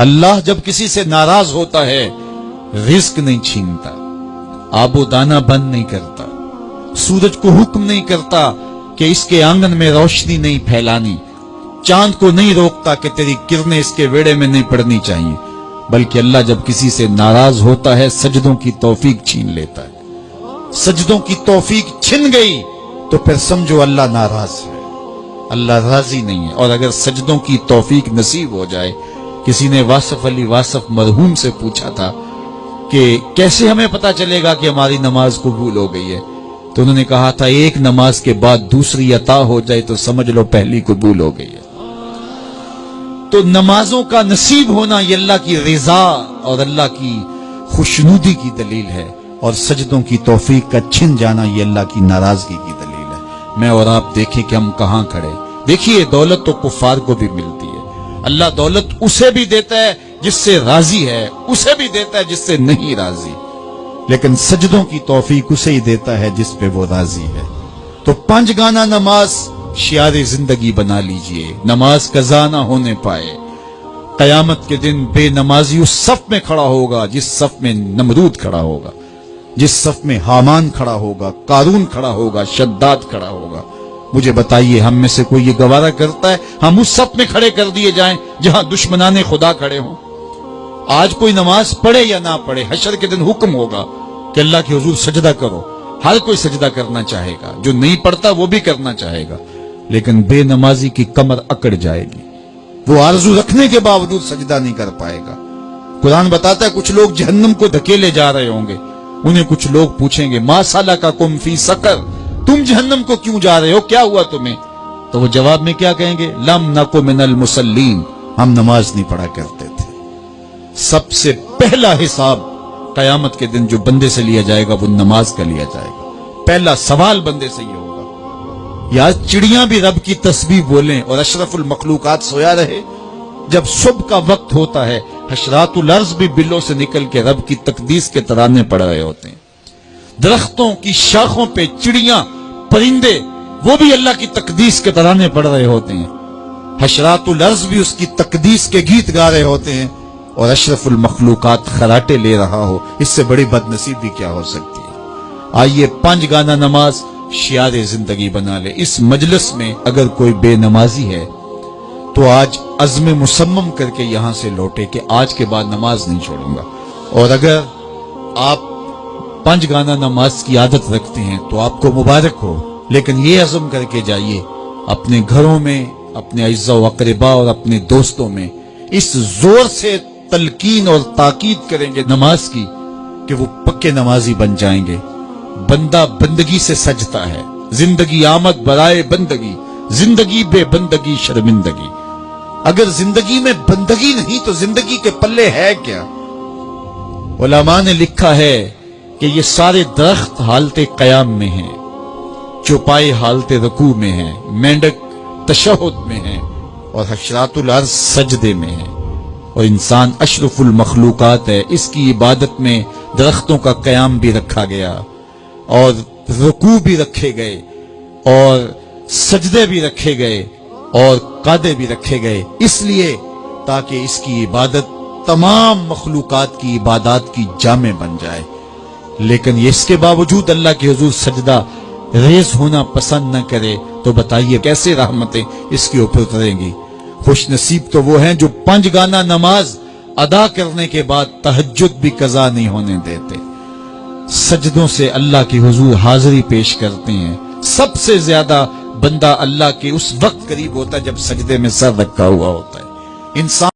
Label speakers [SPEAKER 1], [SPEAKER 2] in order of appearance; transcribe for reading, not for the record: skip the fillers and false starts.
[SPEAKER 1] اللہ جب کسی سے ناراض ہوتا ہے رزق نہیں چھینتا، آب و دانہ بند نہیں کرتا، سورج کو حکم نہیں کرتا کہ اس کے آنگن میں روشنی نہیں پھیلانی، چاند کو نہیں روکتا کہ تیری کرنیں اس کے ویڑے میں نہیں پڑنی چاہیے، بلکہ اللہ جب کسی سے ناراض ہوتا ہے سجدوں کی توفیق چھین لیتا ہے۔ سجدوں کی توفیق چھن گئی تو پھر سمجھو اللہ ناراض ہے، اللہ راضی نہیں ہے۔ اور اگر سجدوں کی توفیق نصیب ہو جائے، کسی نے واصف علی واصف مرحوم سے پوچھا تھا کہ کیسے ہمیں پتا چلے گا کہ ہماری نماز قبول ہو گئی ہے، تو انہوں نے کہا تھا ایک نماز کے بعد دوسری عطا ہو جائے تو سمجھ لو پہلی قبول ہو گئی ہے۔ تو نمازوں کا نصیب ہونا یہ اللہ کی رضا اور اللہ کی خوشنودی کی دلیل ہے، اور سجدوں کی توفیق کا چھن جانا یہ اللہ کی ناراضگی کی دلیل ہے۔ میں اور آپ دیکھیں کہ ہم کہاں کھڑے۔ دیکھیے دولت تو کفار کو بھی ملتی ہے، اللہ دولت اسے بھی دیتا ہے جس سے راضی ہے، اسے بھی دیتا ہے جس سے نہیں راضی، لیکن سجدوں کی توفیق اسے ہی دیتا ہے جس پہ وہ راضی ہے۔ تو 5 گانا نماز شعار زندگی بنا لیجئے، نماز قضا نہ ہونے پائے۔ قیامت کے دن بے نمازی اس صف میں کھڑا ہوگا جس صف میں نمرود کھڑا ہوگا، جس صف میں حامان کھڑا ہوگا، قارون کھڑا ہوگا، شداد کھڑا ہوگا۔ مجھے بتائیے ہم میں سے کوئی یہ گوارہ کرتا ہے ہم اس صف میں کھڑے کر دیے جائیں جہاں دشمنان خدا کھڑے ہوں؟ آج کوئی نماز پڑھے یا نہ پڑھے، حشر کے دن حکم ہوگا کہ اللہ کے حضور سجدہ کرو۔ ہر کوئی سجدہ کرنا چاہے گا، جو نہیں پڑھتا وہ بھی کرنا چاہے گا، لیکن بے نمازی کی کمر اکڑ جائے گی، وہ آرزو رکھنے کے باوجود سجدہ نہیں کر پائے گا۔ قرآن بتاتا ہے کچھ لوگ جہنم کو دھکیلے جا رہے ہوں گے، انہیں کچھ لوگ پوچھیں گے ما سلککم فی سقر، تم جہنم کو کیوں جا رہے ہو، کیا ہوا تمہیں؟ تو وہ جواب میں کیا کہیں گے؟ لم نک من المصلین، ہم نماز نہیں پڑھا کرتے تھے۔ سب سے پہلا حساب قیامت کے دن جو بندے سے لیا جائے گا وہ نماز کا لیا جائے گا۔ پہلا سوال بندے سے یہ ہوگا۔ یا چڑیاں بھی رب کی تسبیح بولیں اور اشرف المخلوقات سویا رہے، جب صبح کا وقت ہوتا ہے حشرات الارض بھی بلوں سے نکل کے رب کی تقدیس کے ترانے پڑھ رہے ہوتے ہیں، درختوں کی شاخوں پہ چڑیاں پرندے وہ بھی اللہ کی تقدیس کے ترانے پڑھ رہے ہوتے ہیں، حشرات الارض بھی اس کی تقدیس کے گیت گا رہے ہوتے ہیں، اور اشرف المخلوقات خراٹے لے رہا ہو، اس سے بڑی بد نصیبی کیا ہو سکتی ہے؟ آئیے 5 گانا نماز شعار زندگی بنا لے۔ اس مجلس میں اگر کوئی بے نمازی ہے تو آج عزم مصمم کر کے یہاں سے لوٹے کہ آج کے بعد نماز نہیں چھوڑوں گا، اور اگر آپ 5 گانا نماز کی عادت رکھتے ہیں تو آپ کو مبارک ہو، لیکن یہ عزم کر کے جائیے اپنے گھروں میں، اپنے اعزاء و اقرباء اور اپنے دوستوں میں اس زور سے تلقین اور تاکید کریں گے نماز کی کہ وہ پکے نمازی بن جائیں گے۔ بندہ بندگی سے سجتا ہے، زندگی آمد برائے بندگی، زندگی بے بندگی شرمندگی۔ اگر زندگی میں بندگی نہیں تو زندگی کے پلے ہے کیا؟ علماء نے لکھا ہے کہ یہ سارے درخت حالت قیام میں ہیں، چوپائے حالت رکوع میں ہیں، مینڈک تشہد میں ہیں، اور حشرات الارض سجدے میں ہیں، اور انسان اشرف المخلوقات ہے۔ اس کی عبادت میں درختوں کا قیام بھی رکھا گیا، اور رکوع بھی رکھے گئے، اور سجدے بھی رکھے گئے، اور قعدے بھی رکھے گئے، اس لیے تاکہ اس کی عبادت تمام مخلوقات کی عبادات کی جامع بن جائے۔ لیکن اس کے باوجود اللہ کے حضور سجدہ ریز ہونا پسند نہ کرے تو بتائیے کیسے رحمتیں اس کے اوپر اتریں گی؟ خوش نصیب تو وہ ہیں جو 5 گانا نماز ادا کرنے کے بعد تہجد بھی قضا نہیں ہونے دیتے، سجدوں سے اللہ کے حضور حاضری پیش کرتے ہیں۔ سب سے زیادہ بندہ اللہ کے اس وقت قریب ہوتا ہے جب سجدے میں سر رکھا ہوا ہوتا ہے۔ انسان